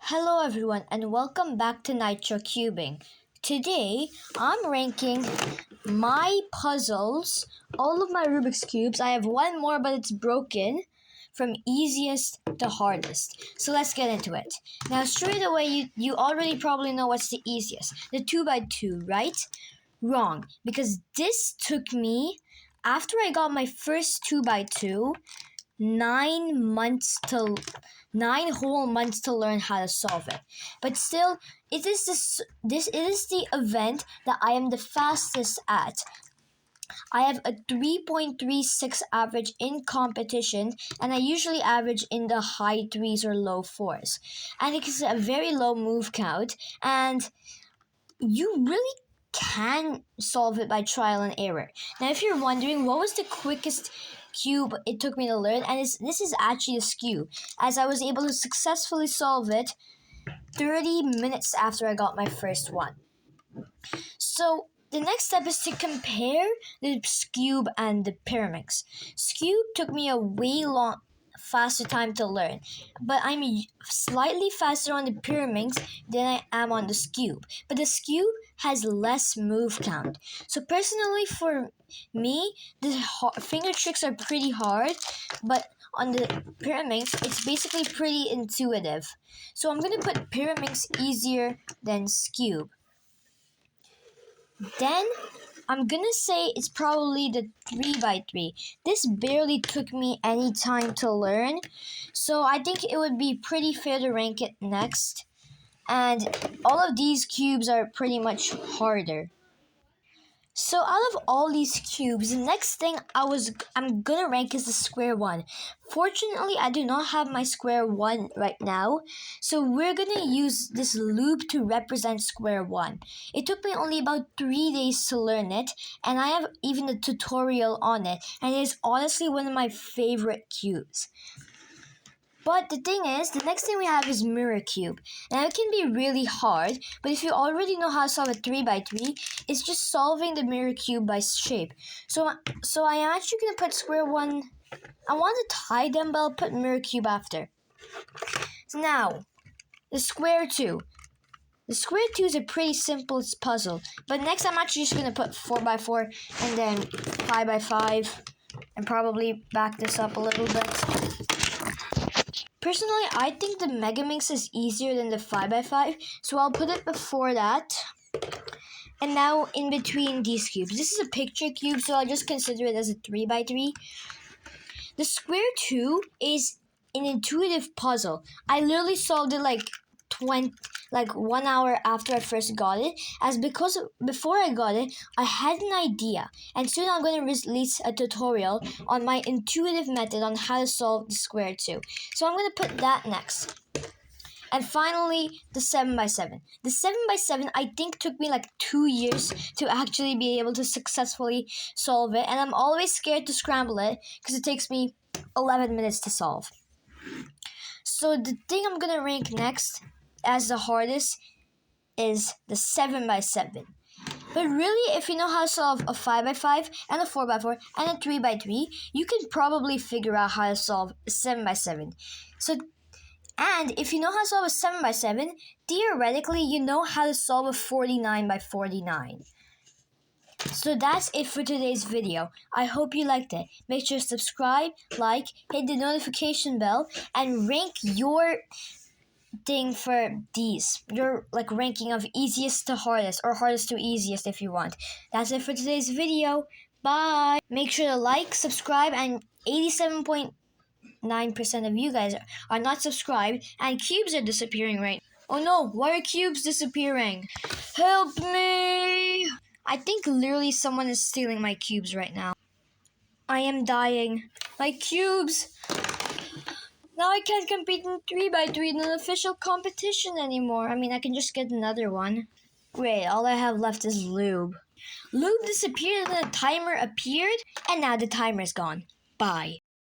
Hello everyone and welcome back to Nitro Cubing. Today I'm ranking my puzzles, all of my Rubik's Cubes. I have one more but it's broken, from easiest to hardest. So let's get into it. Now straight away you already probably know what's the easiest. The 2x2, right? Wrong, because this took me, after I got my first 2x2, 9 whole months to learn how to solve it. But still, it is the event that I am the fastest at. I have a 3.36 average in competition, and I usually average in the high 3s or low 4s. And it is a very low move count, and you really can solve it by trial and error. Now, if you're wondering what was the quickest cube it took me to learn, and this is actually a skew, as I was able to successfully solve it 30 minutes after I got my first one. So the next step is to compare the Scube and the Pyraminx. Scube took me a way faster time to learn, but I'm slightly faster on the Pyraminx than I am on the Scube. But the Scube has less move count. So personally for me, the finger tricks are pretty hard, but on the Pyraminx, it's basically pretty intuitive. So I'm going to put Pyraminx easier than Scube. Then I'm gonna say it's probably the 3x3. This barely took me any time to learn, so I think it would be pretty fair to rank it next. And all of these cubes are pretty much harder. So out of all these cubes, the next thing I'm gonna rank is the square one. Fortunately, I do not have my square one right now, so we're gonna use this loop to represent square one. It took me only about 3 days to learn it, and I have even a tutorial on it, and it is honestly one of my favorite cubes. But the thing is, the next thing we have is Mirror Cube. Now it can be really hard, but if you already know how to solve a 3x3, it's just solving the Mirror Cube by shape. So I am actually going to put square one. I want to tie them, but I'll put Mirror Cube after. So now, the square 2. The square 2 is a pretty simple puzzle, but next I'm actually just going to put 4x4 and then 5x5 and probably back this up a little bit. Personally, I think the Megaminx is easier than the 5x5, so I'll put it before that. And now, in between these cubes. This is a picture cube, so I'll just consider it as a 3x3. The square 2 is an intuitive puzzle. I literally solved it like 1 hour after I first got it, because before I got it, I had an idea, and soon I'm going to release a tutorial on my intuitive method on how to solve the square 2. So I'm going to put that next. And finally, the 7x7. The 7x7 I think took me like 2 years to actually be able to successfully solve it, and I'm always scared to scramble it because it takes me 11 minutes to solve. So the thing I'm going to rank next as the hardest is the 7x7. But really, if you know how to solve a 5x5 and a 4x4 and a 3x3, you can probably figure out how to solve a 7x7. And if you know how to solve a 7x7, theoretically, you know how to solve a 49x49. So that's it for today's video. I hope you liked it. Make sure to subscribe, like, hit the notification bell, and rank your thing for these. Your ranking of easiest to hardest, or hardest to easiest if you want. That's it for today's video. Bye! Make sure to like, subscribe, and 87.9% of you guys are not subscribed, and cubes are disappearing right now. Oh no, why are cubes disappearing? Help me! I think literally someone is stealing my cubes right now. I am dying. My cubes! Now I can't compete in 3x3 in an official competition anymore. I mean, I can just get another one. Great, all I have left is lube. Lube disappeared and the timer appeared, and now the timer's gone. Bye.